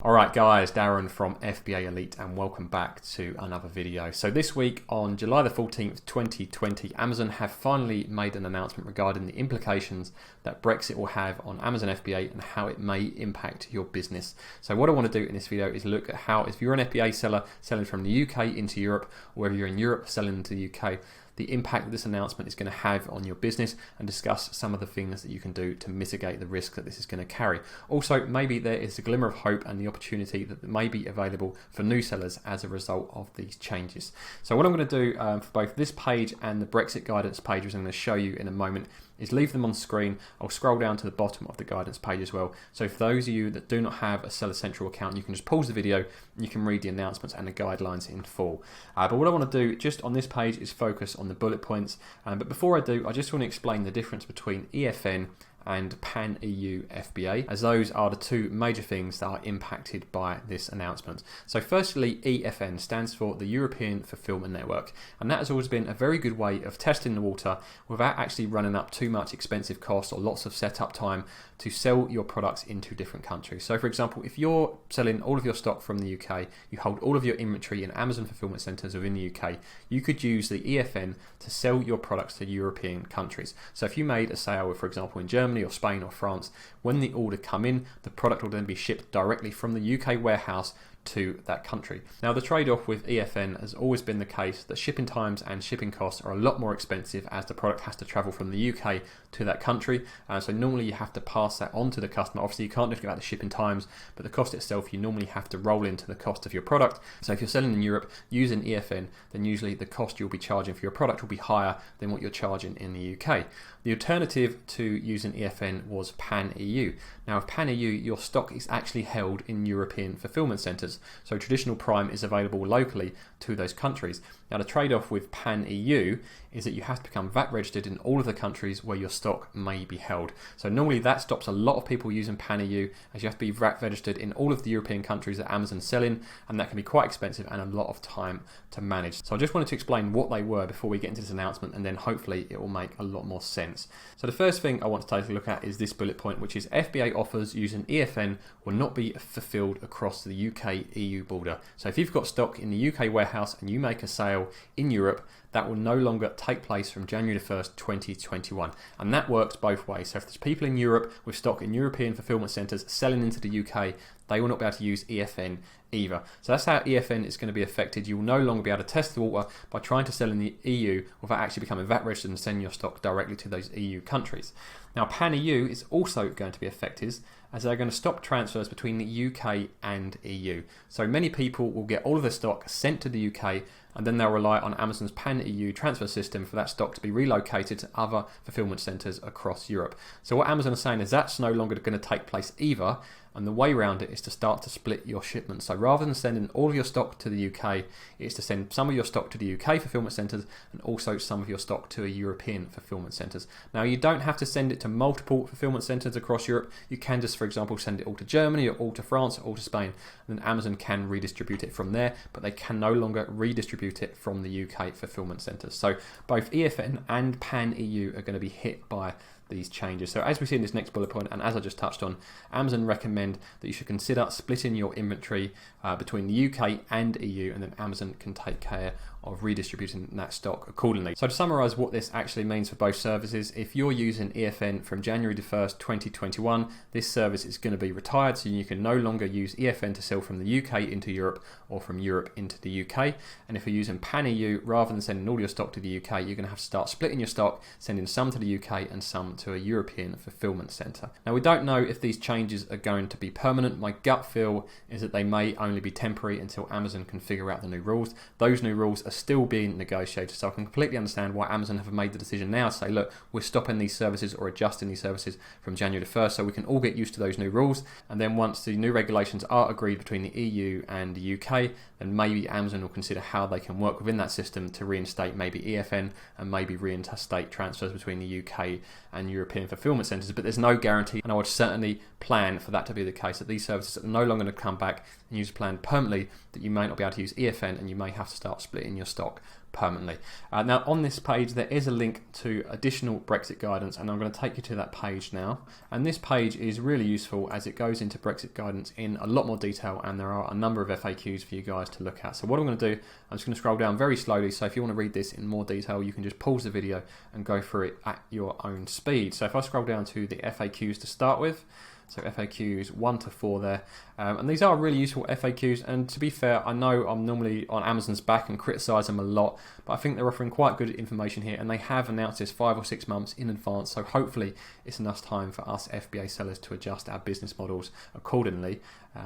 Alright guys, Darren from FBA Elite and welcome back to another video. So this week on July the 14th, 2020, Amazon have finally made an announcement regarding the implications that Brexit will have on Amazon FBA and how it may impact your business. So what I want to do in this video is look at how, if you're an FBA seller selling from the UK into Europe, or whether you're in Europe selling into the UK, the impact that this announcement is going to have on your business, and discuss some of the things that you can do to mitigate the risk that this is going to carry. Also, maybe there is a glimmer of hope and the opportunity that may be available for new sellers as a result of these changes. So what I'm going to do for both this page and the Brexit guidance page, which I'm going to show you in a moment, is leave them on screen. I'll scroll down to the bottom of the guidance page as well. So for those of you that do not have a Seller Central account, you can just pause the video and you can read the announcements and the guidelines in full. But what I want to do just on this page is focus on the bullet points. But before I do, I just want to explain the difference between EFN and PAN-EU FBA, as those are the two major things that are impacted by this announcement. So firstly, EFN stands for the European Fulfilment Network, and that has always been a very good way of testing the water without actually running up too much expensive costs or lots of setup time to sell your products into different countries. So for example, if you're selling all of your stock from the UK, you hold all of your inventory in Amazon fulfillment centers within the UK, you could use the EFN to sell your products to European countries. So if you made a sale, for example, in Germany or Spain or France, when the order come in, the product will then be shipped directly from the UK warehouse to that country. Now the trade-off with EFN has always been the case that shipping times and shipping costs are a lot more expensive as the product has to travel from the UK to that country. So normally you have to pass that on to the customer. Obviously you can't just go about the shipping times, but the cost itself you normally have to roll into the cost of your product. So if you're selling in Europe using EFN, then usually the cost you'll be charging for your product will be higher than what you're charging in the UK. The alternative to using EFN was PAN-EU. Now with PAN-EU, your stock is actually held in European fulfillment centers. So traditional Prime is available locally to those countries. Now the trade-off with PAN-EU is that you have to become VAT registered in all of the countries where your stock may be held. So normally that stops a lot of people using PAN-EU, as you have to be VAT registered in all of the European countries that Amazon's selling, and that can be quite expensive and a lot of time to manage. So I just wanted to explain what they were before we get into this announcement, and then hopefully it will make a lot more sense. So the first thing I want to take a look at is this bullet point, which is FBA offers using EFN will not be fulfilled across the UK-EU border. So if you've got stock in the UK warehouse and you make a sale in Europe, that will no longer take place from January the 1st, 2021. And that works both ways. So if there's people in Europe with stock in European fulfillment centres selling into the UK, they will not be able to use EFN either. So that's how EFN is going to be affected. You will no longer be able to test the water by trying to sell in the EU without actually becoming VAT registered and sending your stock directly to those EU countries. Now PAN-EU is also going to be affected, as they're going to stop transfers between the UK and EU. So many people will get all of their stock sent to the UK, and then they'll rely on Amazon's PAN-EU transfer system for that stock to be relocated to other fulfillment centres across Europe. So what Amazon is saying is that's no longer going to take place either, and the way around it is to start to split your shipments. So rather than sending all of your stock to the UK, it's to send some of your stock to the UK fulfillment centres and also some of your stock to a European fulfillment centres. Now you don't have to send it to multiple fulfillment centres across Europe. You can just, for example, send it all to Germany or all to France or all to Spain, and then Amazon can redistribute it from there, but they can no longer redistribute it from the UK fulfillment centres. So both EFN and PAN-EU are going to be hit by these changes. So as we see in this next bullet point, and as I just touched on, Amazon recommend that you should consider splitting your inventory between the UK and EU, and then Amazon can take care of redistributing that stock accordingly. So to summarize what this actually means for both services, if you're using EFN from January the 1st, 2021, this service is going to be retired, so you can no longer use EFN to sell from the UK into Europe or from Europe into the UK. And if you're using PAN-EU, rather than sending all your stock to the UK, you're going to have to start splitting your stock, sending some to the UK and some to a European fulfillment centre. Now we don't know if these changes are going to be permanent. My gut feel is that they may only be temporary until Amazon can figure out the new rules. Those new rules are still being negotiated, so I can completely understand why Amazon have made the decision now to say, look, we're stopping these services or adjusting these services from January the 1st, so we can all get used to those new rules. And then once the new regulations are agreed between the EU and the UK, then maybe Amazon will consider how they can work within that system to reinstate maybe EFN and maybe reinstate transfers between the UK and European fulfillment centres. But there's no guarantee, and I would certainly plan for that to be the case, that these services are no longer going to come back, and you just plan permanently that you may not be able to use EFN and you may have to start splitting your stock permanently. Now on this page there is a link to additional Brexit guidance, and I'm going to take you to that page now. And this page is really useful as it goes into Brexit guidance in a lot more detail, and there are a number of FAQs for you guys to look at. So what I'm going to do, I'm just going to scroll down very slowly, so if you want to read this in more detail you can just pause the video and go through it at your own speed. So if I scroll down to the FAQs to start with, so FAQs 1 to 4 there, and these are really useful FAQs, and to be fair, I know I'm normally on Amazon's back and criticise them a lot, but I think they're offering quite good information here, and they have announced this 5 or 6 months in advance, so hopefully it's enough time for us FBA sellers to adjust our business models accordingly.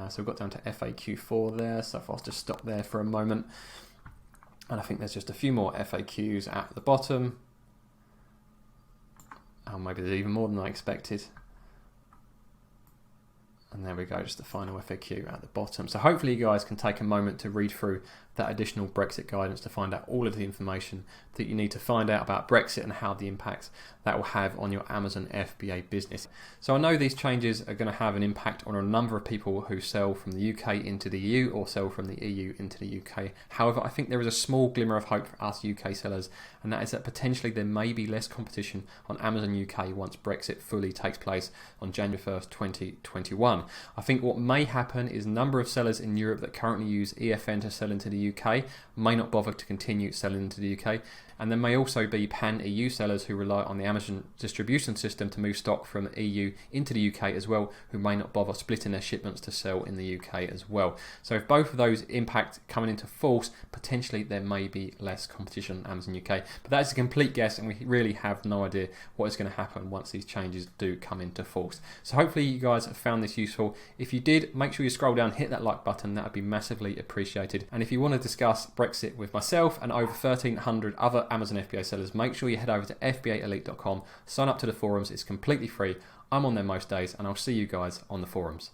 So we've got down to FAQ 4 there, so if I'll just stop there for a moment, and I think there's just a few more FAQs at the bottom. Oh, maybe there's even more than I expected. And there we go, just the final FAQ at the bottom. So hopefully you guys can take a moment to read through that additional Brexit guidance to find out all of the information that you need to find out about Brexit and how the impacts that will have on your Amazon FBA business. So I know these changes are going to have an impact on a number of people who sell from the UK into the EU or sell from the EU into the UK. However, I think there is a small glimmer of hope for us UK sellers, and that is that potentially there may be less competition on Amazon UK once Brexit fully takes place on January 1st, 2021. I think what may happen is a number of sellers in Europe that currently use EFN to sell into the UK may not bother to continue selling into the UK, and there may also be PAN-EU sellers who rely on the Amazon distribution system to move stock from the EU into the UK as well, who may not bother splitting their shipments to sell in the UK as well. So if both of those impact coming into force, potentially there may be less competition on Amazon UK, but that is a complete guess, and we really have no idea what is going to happen once these changes do come into force. So hopefully you guys have found this useful. If you did, make sure you scroll down, hit that like button, that would be massively appreciated. And if you want to discuss Brexit with myself and over 1,300 other Amazon FBA sellers, make sure you head over to FBAElite.com, sign up to the forums, it's completely free. I'm on there most days, and I'll see you guys on the forums.